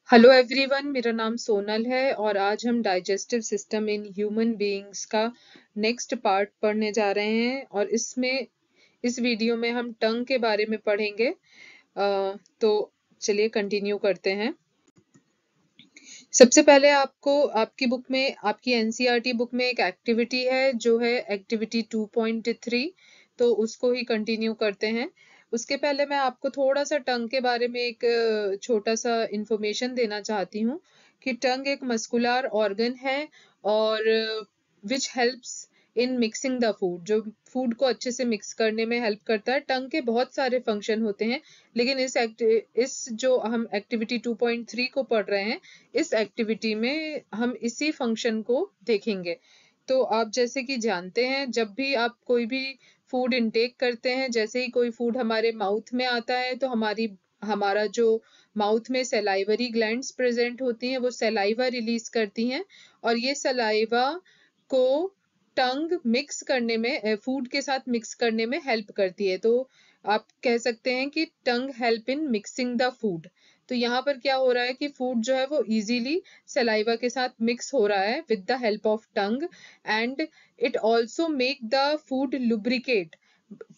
Hello everyone, मेरा नाम सोनल है और आज हम digestive system in human beings का नेक्स्ट पार्ट पढ़ने जा रहे हैं और इस वीडियो में हम टंग के बारे में पढ़ेंगे। तो चलिए कंटिन्यू करते हैं। सबसे पहले आपकी एनसीईआरटी बुक में एक एक्टिविटी है जो है एक्टिविटी 2.3, तो उसको ही कंटिन्यू करते हैं। उसके पहले मैं आपको थोड़ा सा टंग के बारे में एक छोटा सा इंफॉर्मेशन देना चाहती हूँ कि टंग एक मस्कुलर ऑर्गन है और which helps in mixing the food, जो फूड को अच्छे से मिक्स करने में हेल्प करता है। टंग के बहुत सारे फंक्शन होते हैं, लेकिन इस जो हम एक्टिविटी 2.3 को पढ़ रहे हैं, इस एक्टिविटी में हम इसी फंक्शन को देखेंगे। तो आप जैसे कि जानते हैं, जब भी आप कोई भी फूड इनटेक करते हैं, जैसे ही कोई फूड हमारे माउथ में आता है तो हमारा जो माउथ में सलाइवरी ग्लैंड्स प्रेजेंट होती हैं वो सलाइवा रिलीज करती हैं और ये सलाइवा को टंग मिक्स करने में, फूड के साथ मिक्स करने में हेल्प करती है। तो आप कह सकते हैं कि टंग help in mixing the food. तो यहाँ पर क्या हो रहा है कि फूड जो है वो इजीली सलाइवा के साथ मिक्स हो रहा है with the help of tongue, and it also make the food lubricate.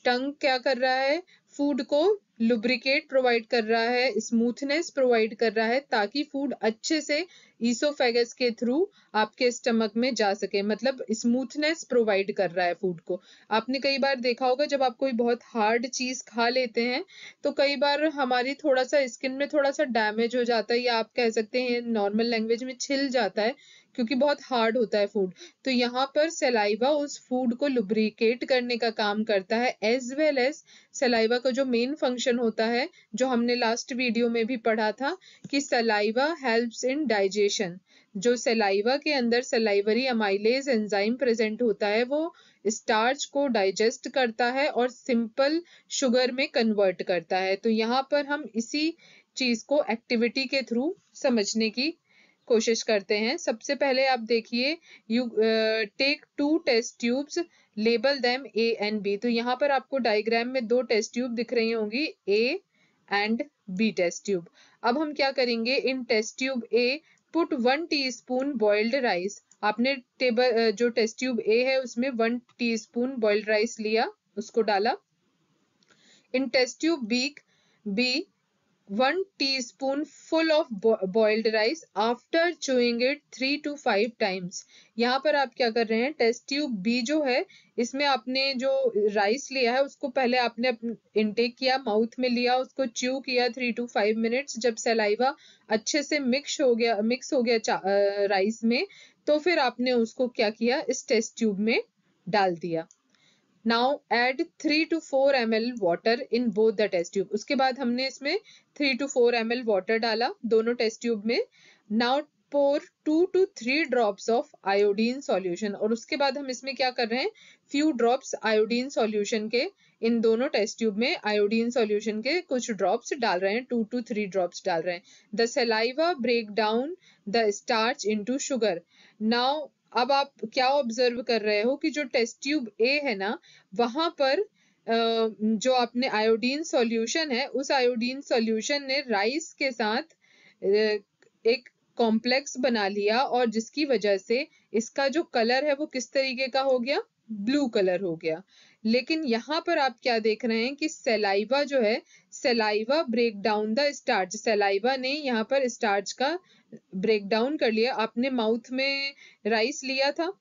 Tongue क्या कर रहा है? फूड को लुब्रिकेट प्रोवाइड कर रहा है, स्मूथनेस प्रोवाइड कर रहा है, ताकि फूड अच्छे से ईसोफेगस के थ्रू आपके स्टमक में जा सके। मतलब स्मूथनेस प्रोवाइड कर रहा है फूड को। आपने कई बार देखा होगा, जब आप कोई बहुत हार्ड चीज खा लेते हैं तो कई बार हमारी थोड़ा सा स्किन में थोड़ा सा डैमेज हो जाता है, या आप कह सकते हैं नॉर्मल लैंग्वेज में छिल जाता है, क्योंकि बहुत हार्ड होता है फूड। तो यहाँ पर सलाइवा उस फूड को लुब्रिकेट करने का काम करता है, एज वेल एज सलाइवा का जो मेन फंक्शन होता है, जो हमने लास्ट वीडियो में भी पढ़ा था, कि सलाइवा हेल्प्स इन डाइजेशन। जो सलाइवा के अंदर सलाइवरी अमाइलेज एंजाइम प्रेजेंट होता है, वो स्टार्च को डाइजेस्ट करता है और सिंपल शुगर में कन्वर्ट करता है। तो यहाँ पर हम इसी चीज को एक्टिविटी के थ्रू समझने की कोशिश करते हैं। सबसे पहले आप देखिए, you take 2 test tubes, label them A and B. तो यहाँ पर आपको डायग्राम में 2 टेस्ट ट्यूब दिख रही होंगी, A and B test tube. अब हम क्या करेंगे, in test tube A put 1 teaspoon boiled rice. आपने जो टेस्ट ट्यूब ए है उसमें 1 टीस्पून बॉइल्ड राइस लिया, उसको डाला। In test tube B 1 teaspoon full of boiled rice after chewing it 3 to 5 times। यहाँ पर आप क्या कर रहे हैं, टेस्ट ट्यूब बी जो है, इसमें आपने जो राइस लिया है उसको पहले आपने इनटेक किया, माउथ में लिया, उसको च्यू किया 3 to 5 मिनट्स। जब सलाइवा अच्छे से मिक्स हो गया राइस में, तो फिर आपने उसको क्या किया, इस टेस्ट ट्यूब में डाल दिया। Now add 3 to 4 ml water in both the test tube. उसके बाद हमने इसमें 3 to 4 ml वाटर डाला दोनों टेस्ट ट्यूब में। Now pour 2 to 3 drops of iodine solution, और उसके बाद हम इसमें क्या कर रहे हैं, फ्यू ड्रॉप्स आयोडीन सॉल्यूशन के, इन दोनों टेस्ट ट्यूब में आयोडीन सॉल्यूशन के कुछ ड्रॉप्स डाल रहे हैं, 2 to 3 ड्रॉप्स डाल रहे हैं। The saliva break down the starch into sugar. Now अब आप क्या ऑब्जर्व कर रहे हो कि जो टेस्ट ट्यूब ए है ना, वहां पर जो आपने आयोडीन सॉल्यूशन है, उस आयोडीन सॉल्यूशन ने राइस के साथ एक कॉम्प्लेक्स बना लिया, और जिसकी वजह से इसका जो कलर है वो किस तरीके का हो गया, ब्लू कलर हो गया। लेकिन यहाँ पर आप क्या देख रहे हैं कि सलाइवा जो है, saliva break down the starch, saliva ने यहाँ पर स्टार्च का ब्रेक डाउन कर लिया। आपने माउथ में राइस लिया था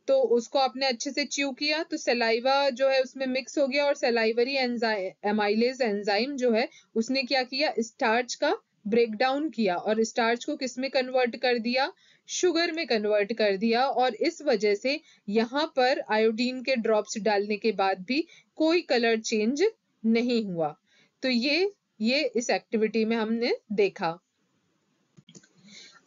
तो उसको आपने अच्छे से च्यू किया, तो सलाइवा जो है उसमें मिक्स हो गया, और सलाइवरी एमाइलेज एंजाइम जो है उसने क्या किया, स्टार्च का ब्रेक डाउन किया और स्टार्च को किस में कन्वर्ट कर दिया, शुगर में कन्वर्ट कर दिया। और इस वजह से यहाँ पर आयोडीन के ड्रॉप्स डालने के बाद भी कोई कलर चेंज नहीं हुआ। तो ये इस एक्टिविटी में हमने देखा।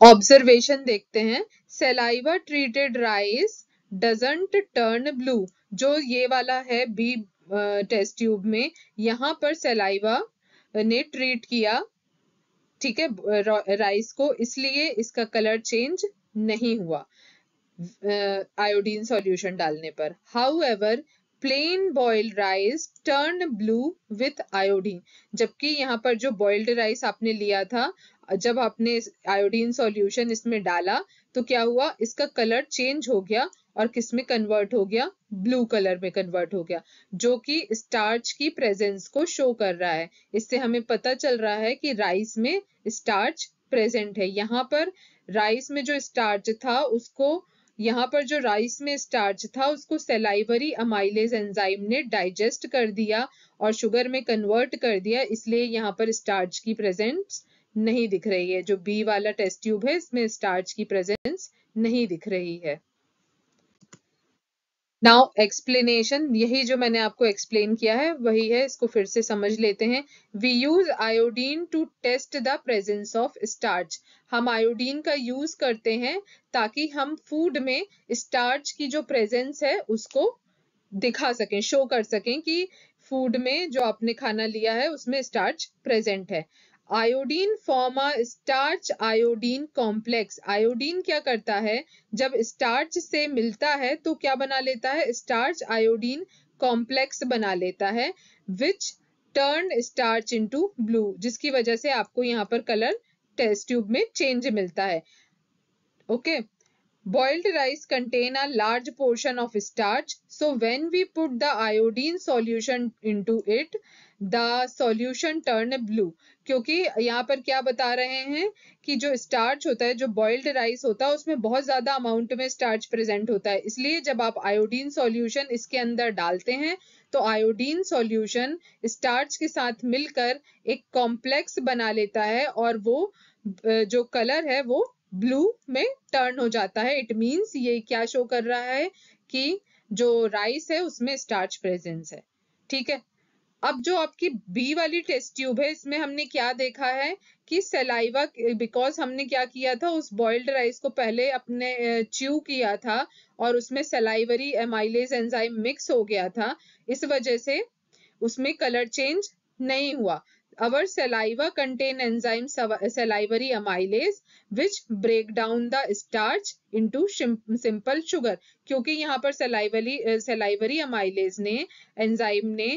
ऑब्जर्वेशन देखते हैं, saliva treated rice doesn't turn blue. जो ये वाला है बी टेस्ट ट्यूब में, यहाँ पर सलाइवा ने ट्रीट किया, ठीक है, राइस को, इसलिए इसका कलर चेंज नहीं हुआ आयोडीन सॉल्यूशन डालने पर। However plain boiled rice turn blue with iodine. जबकि यहाँ पर जो बॉइल्ड राइस आपने लिया था, जब आपने आयोडीन सॉल्यूशन इसमें डाला तो क्या हुआ, इसका कलर चेंज हो गया और किस में कन्वर्ट हो गया, ब्लू कलर में कन्वर्ट हो गया, जो कि स्टार्च की प्रेजेंस को शो कर रहा है। इससे हमें पता चल रहा है कि राइस में स्टार्च प्रेजेंट है। यहाँ पर राइस में जो स्टार्च था उसको यहाँ पर जो राइस में स्टार्च था उसको सेलाइवरी अमाइलेज एंजाइम ने डाइजेस्ट कर दिया और शुगर में कन्वर्ट कर दिया, इसलिए यहाँ पर स्टार्च की प्रेजेंस नहीं दिख रही है। जो बी वाला टेस्ट ट्यूब है इसमें स्टार्च की प्रेजेंस नहीं दिख रही है। नाउ एक्सप्लेनेशन, यही जो मैंने आपको एक्सप्लेन किया है वही है, इसको फिर से समझ लेते हैं। We use iodine to test the presence of starch. हम आयोडीन का यूज करते हैं ताकि हम फूड में स्टार्च की जो प्रेजेंस है उसको दिखा सकें, शो कर सकें कि फूड में जो आपने खाना लिया है उसमें स्टार्च प्रेजेंट है। Iodine form a starch iodine complex. Iodine क्या करता है, जब स्टार्च से मिलता है तो क्या बना लेता है, स्टार्च आयोडीन कॉम्प्लेक्स बना लेता है, विच टर्न स्टार्च इनटू ब्लू, जिसकी वजह से आपको यहाँ पर कलर टेस्ट ट्यूब में चेंज मिलता है। Okay, boiled rice contain a large portion of starch, so when we put the iodine solution into it, the solution turn blue। क्योंकि यहाँ पर क्या बता रहे हैं कि जो स्टार्च होता है, जो बॉइल्ड राइस होता है उसमें बहुत ज्यादा अमाउंट में स्टार्च प्रेजेंट होता है, इसलिए जब आप आयोडीन सॉल्यूशन इसके अंदर डालते हैं तो आयोडीन सॉल्यूशन स्टार्च के साथ मिलकर एक कॉम्प्लेक्स बना लेता है और वो जो कलर है वो ब्लू में टर्न हो जाता है। इट मींस ये क्या शो कर रहा है कि जो राइस है उसमें स्टार्च प्रेजेंस है। ठीक है, अब जो आपकी बी वाली टेस्ट ट्यूब है इसमें हमने क्या देखा है कि सलाइवा, बिकॉज हमने क्या किया था, उस बॉइल्ड राइस को पहले अपने च्यू किया था और उसमें सलाइवरी एमाइलेज एंजाइम मिक्स हो गया था, इस वजह से उसमें कलर चेंज नहीं हुआ। Our saliva contain enzyme salivary amylase which break down the starch into simple sugar। क्योंकि यहाँ पर salivary amylase ने एंजाइम ने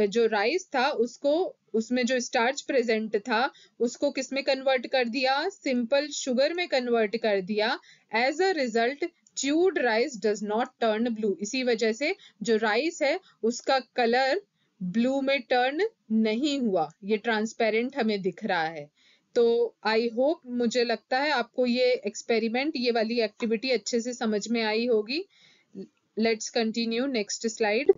जो राइस था उसको, उसमें जो स्टार्च प्रेजेंट था उसको किस में कन्वर्ट कर दिया, सिंपल शुगर में कन्वर्ट कर दिया। As a result chewed rice does not turn blue. इसी वजह से जो राइस है उसका कलर ब्लू में टर्न नहीं हुआ, ये ट्रांसपेरेंट हमें दिख रहा है। तो आई होप, मुझे लगता है आपको ये एक्सपेरिमेंट, ये वाली एक्टिविटी अच्छे से समझ में आई होगी। Let's continue, next slide.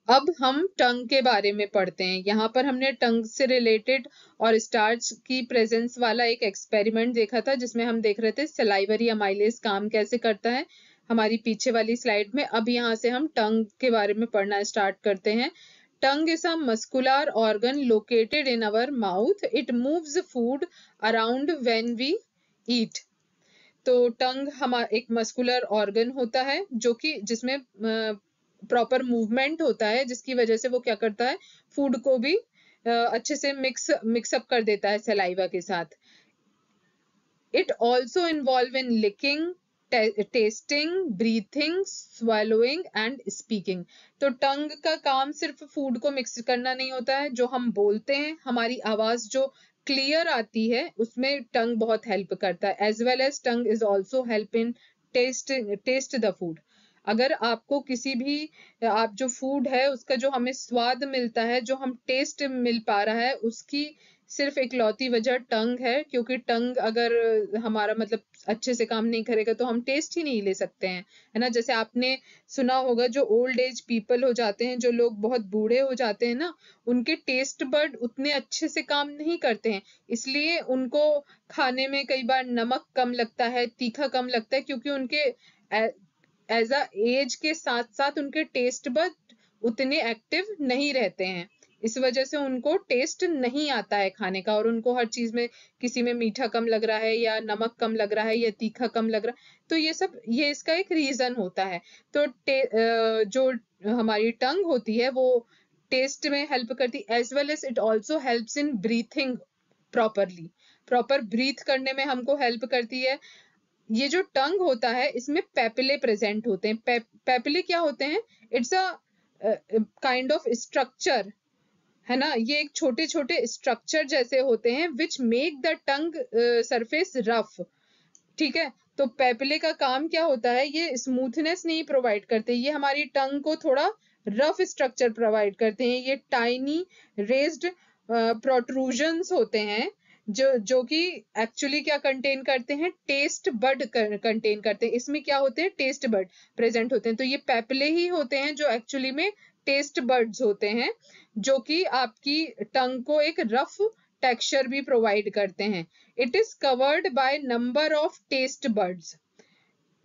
अब हम टंग के बारे में पढ़ते हैं। यहाँ पर हमने टंग से रिलेटेड और स्टार्च की प्रेजेंस वाला एक एक्सपेरिमेंट देखा था जिसमें हम देख रहे थे सलाइवरी अमाइलेज काम कैसे करता है, हमारी पीछे वाली स्लाइड में। अब यहाँ से हम टंग के बारे में पढ़ना स्टार्ट करते हैं। Tongue is a muscular organ located in our mouth, it moves food around when we eat. तो टंग हमारा एक मस्कुलर ऑर्गन होता है जो कि जिसमें प्रॉपर मूवमेंट होता है, जिसकी वजह से वो क्या करता है, फूड को भी अच्छे से मिक्सअप कर देता है सलाइवा के साथ। It also involve in licking, tasting, breathing, swallowing and speaking. तो टंग का काम सिर्फ फूड को मिक्स करना नहीं होता है, जो हम बोलते हैं, हमारी आवाज जो क्लियर आती है उसमें टंग बहुत हेल्प करता है। As well as tongue is also help in taste the food. अगर आपको किसी भी, आप जो फूड है उसका जो हमें स्वाद मिलता है, जो हम टेस्ट मिल पा रहा है, उसकी सिर्फ इकलौती वजह टंग है। क्योंकि टंग अगर हमारा मतलब अच्छे से काम नहीं करेगा तो हम टेस्ट ही नहीं ले सकते हैं, है ना। जैसे आपने सुना होगा जो ओल्ड एज पीपल हो जाते हैं, जो लोग बहुत बूढ़े हो जाते हैं ना, उनके टेस्ट बड उतने अच्छे से काम नहीं करते हैं, इसलिए उनको खाने में कई बार नमक कम लगता है, तीखा कम लगता है, क्योंकि उनके एज अ एज के साथ साथ उनके टेस्ट बड उतने एक्टिव नहीं रहते हैं। इस वजह से उनको टेस्ट नहीं आता है खाने का, और उनको हर चीज में, किसी में मीठा कम लग रहा है या नमक कम लग रहा है या तीखा कम लग रहा है, तो ये इसका एक रीजन होता है। तो जो हमारी टंग होती है वो टेस्ट में हेल्प करती, as well as it also helps in breathing properly. Proper breath करने में हमको हेल्प करती है। ये जो टंग होता है इसमें पेपिले प्रेजेंट होते हैं। पेपिले क्या होते हैं, it's a kind of structure है ना, ये एक छोटे छोटे स्ट्रक्चर जैसे होते हैं which make the tongue surface rough. ठीक है, तो पेपिले का काम क्या होता है, ये स्मूथनेस नहीं प्रोवाइड करते, ये हमारी टंग को थोड़ा रफ स्ट्रक्चर प्रोवाइड करते हैं। ये टाइनी रेज्ड प्रोट्रूजन्स होते हैं जो कि एक्चुअली क्या कंटेन करते हैं, टेस्ट बड कंटेन करते हैं। इसमें क्या होते हैं, टेस्ट बड प्रेजेंट होते हैं। तो ये पेपिले ही होते हैं जो एक्चुअली में टेस्ट बर्ड्स होते हैं, जो कि आपकी टंग को एक रफ टेक्सचर भी प्रोवाइड करते हैं। It is covered by number of taste buds.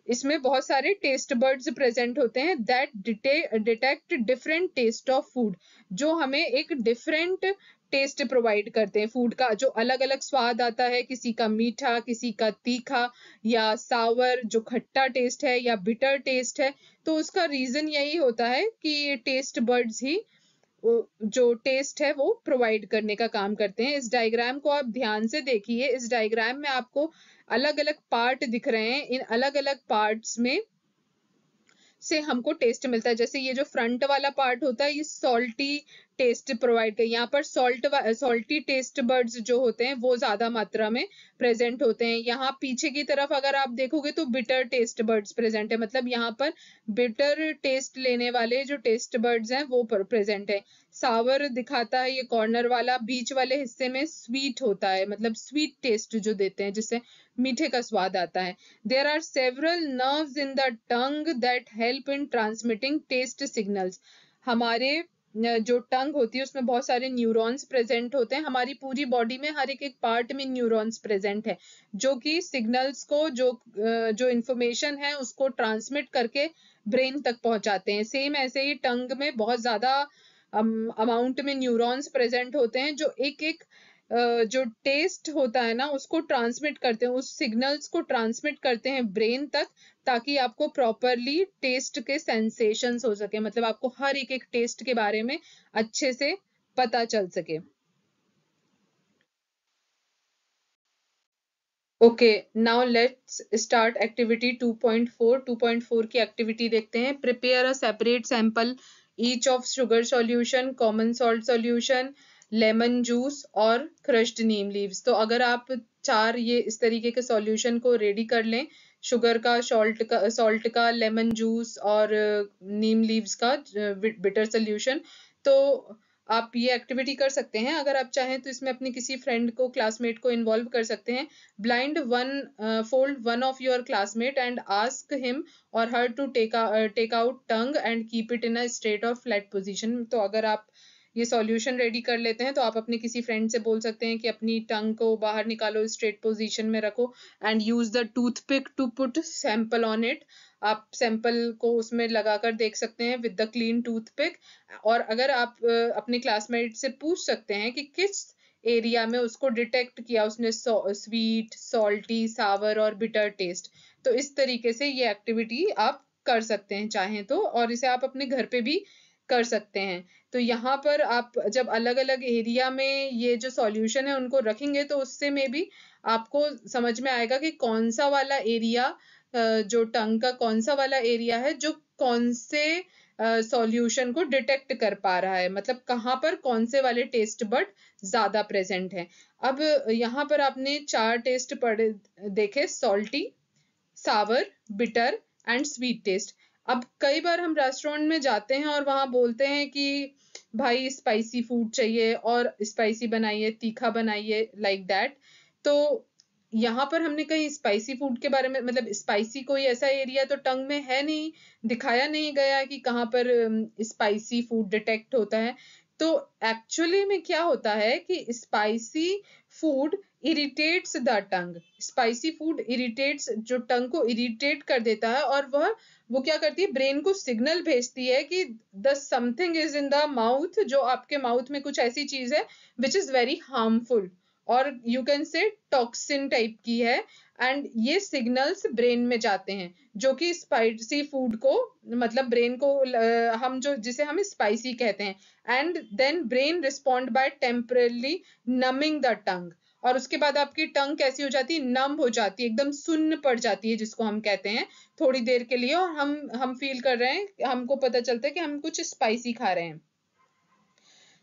इसमें बहुत सारे टेस्ट बर्ड्स प्रेजेंट होते हैं that detect different taste of food, जो हमें एक डिफरेंट टेस्ट प्रोवाइड करते हैं फूड का, जो अलग अलग स्वाद आता है, किसी का मीठा, किसी का तीखा या सावर, जो खट्टा टेस्ट है या बिटर टेस्ट है। तो उसका रीजन यही होता है कि ये टेस्ट बर्ड्स ही जो टेस्ट है वो प्रोवाइड करने का काम करते हैं। इस डायग्राम को आप ध्यान से देखिए। इस डायग्राम में आपको अलग अलग पार्ट दिख रहे हैं। इन अलग अलग पार्ट्स में से हमको टेस्ट मिलता है। जैसे ये जो फ्रंट वाला पार्ट होता है, ये सॉल्टी टेस्ट प्रोवाइड कर, यहाँ पर सॉल्टी टेस्ट बर्ड्स जो होते हैं वो ज्यादा मात्रा में प्रेजेंट होते हैं। यहाँ पीछे की तरफ अगर आप देखोगे तो बिटर टेस्ट बर्ड्स प्रेजेंट है, मतलब यहाँ पर बिटर टेस्ट लेने वाले जो टेस्ट बर्ड्स हैं वो प्रेजेंट है। सावर दिखाता है ये कॉर्नर वाला, बीच वाले हिस्से में स्वीट होता है, मतलब स्वीट टेस्ट जो देते हैं, जिससे मीठे का स्वाद आता है। There are several nerves in the tongue that help in transmitting taste signals. हमारे जो टंग होती है उसमें बहुत सारे न्यूरॉन्स प्रेजेंट होते हैं। हमारी पूरी बॉडी में हर एक पार्ट में न्यूरॉन्स प्रेजेंट है, जो कि सिग्नल्स को जो इंफॉर्मेशन है उसको ट्रांसमिट करके ब्रेन तक पहुंचाते हैं। सेम ऐसे ही टंग में बहुत ज्यादा अमाउंट में न्यूरॉन्स प्रेजेंट होते हैं, जो एक एक जो टेस्ट होता है ना उसको ट्रांसमिट करते हैं, उस सिग्नल्स को ट्रांसमिट करते हैं ब्रेन तक, ताकि आपको प्रॉपरली टेस्ट के सेंसेशंस हो सके, मतलब आपको हर एक एक टेस्ट के बारे में अच्छे से पता चल सके। Okay, now let's start activity 2.4। 2.4 की एक्टिविटी देखते हैं। Prepare a separate sample each of sugar solution, common salt solution, lemon juice और क्रश्ड नीम लीव्स। तो अगर आप चार ये इस तरीके के सॉल्यूशन को रेडी कर लें, शुगर का, सॉल्ट का, लेमन जूस और नीम लीव्स का बिटर सोल्यूशन, तो आप ये एक्टिविटी कर सकते हैं। अगर आप चाहें तो इसमें अपनी किसी फ्रेंड को, क्लासमेट को इन्वॉल्व कर सकते हैं। Blindfold one of your classmate and ask him or her to take out tongue and keep it in a straight or flat position. तो अगर आप ये सॉल्यूशन रेडी कर लेते हैं तो आप अपने किसी फ्रेंड से बोल सकते हैं कि अपनी टंग को बाहर निकालो, स्ट्रेट पोजीशन में रखो and use the toothpick to put sample on it. आप सैंपल को उसमें लगाकर देख सकते हैं विद द क्लीन टूथपिक। और अगर आप अपने क्लासमेट से पूछ सकते हैं कि किस एरिया में उसको डिटेक्ट किया उसने स्वीट, सॉल्टी, सावर और बिटर टेस्ट। तो इस तरीके से ये एक्टिविटी आप कर सकते हैं चाहें तो, और इसे आप अपने घर पे भी कर सकते हैं। तो यहाँ पर आप जब अलग अलग एरिया में ये जो सॉल्यूशन है उनको रखेंगे तो उससे में भी आपको समझ में आएगा कि कौन सा वाला एरिया, जो टंग का कौन सा वाला एरिया है जो कौन से सॉल्यूशन को डिटेक्ट कर पा रहा है, मतलब कहाँ पर कौन से वाले टेस्ट बड ज्यादा प्रेजेंट हैं। अब यहाँ पर आपने चार टेस्ट पढ़े देखे, salty, sour, bitter and sweet taste. अब कई बार हम रेस्टोरेंट में जाते हैं और वहां बोलते हैं कि भाई स्पाइसी फूड चाहिए और स्पाइसी बनाइए, तीखा बनाइए, लाइक दैट। तो यहाँ पर हमने कहीं स्पाइसी फूड के बारे में, मतलब स्पाइसी कोई ऐसा एरिया तो टंग में है नहीं, दिखाया नहीं गया कि कहाँ पर स्पाइसी फूड डिटेक्ट होता है। तो एक्चुअली में क्या होता है कि spicy food irritates the tongue. Spicy food irritates, जो टंग को इरिटेट कर देता है, और वो क्या करती है, ब्रेन को सिग्नल भेजती है कि the something is in the mouth, जो आपके माउथ में कुछ ऐसी चीज है विच इज वेरी हार्मफुल और you can say toxin type की है। एंड ये सिग्नल्स ब्रेन में जाते हैं जो कि स्पाइसी फूड को, मतलब ब्रेन को हम जो जिसे हम स्पाइसी कहते हैं। And then brain respond by temporarily numbing the tongue. और उसके बाद आपकी टंग कैसी हो जाती है, नम हो जाती है, एकदम सुन्न पड़ जाती है, जिसको हम कहते हैं थोड़ी देर के लिए, और हम फील कर रहे हैं, हमको पता चलता है कि हम कुछ स्पाइसी खा रहे हैं।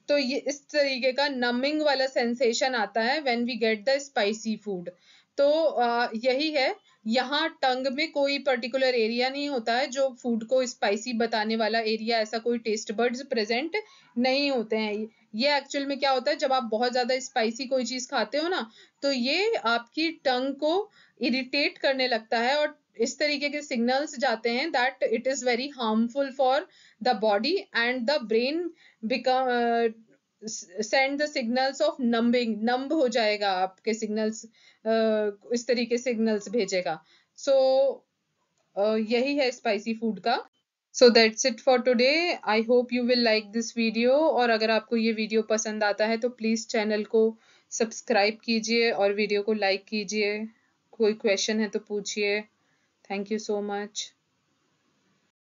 तो ये इस तरीके का नमिंग वाला सेंसेशन आता है when we get the spicy food. तो यही है, यहाँ टंग में कोई पर्टिकुलर एरिया नहीं होता है जो फूड को स्पाइसी बताने वाला एरिया, ऐसा कोई टेस्ट बड्स प्रेजेंट नहीं होते हैं। ये एक्चुअल में क्या होता है, जब आप बहुत ज्यादा स्पाइसी कोई चीज खाते हो ना, तो ये आपकी टंग को इरिटेट करने लगता है और इस तरीके के सिग्नल्स जाते हैं that it is very harmful for the body and the brain become send the signals of numbing, numb हो जाएगा आपके सिग्नल्स, इस तरीके सिग्नल्स भेजेगा। सो यही है स्पाइसी फूड का। So that's it for today. I hope you will like this video, और अगर आपको ये वीडियो पसंद आता है तो प्लीज़ चैनल को सब्सक्राइब कीजिए और वीडियो को लाइक कीजिए। कोई क्वेश्चन है तो पूछिए। Thank you so much.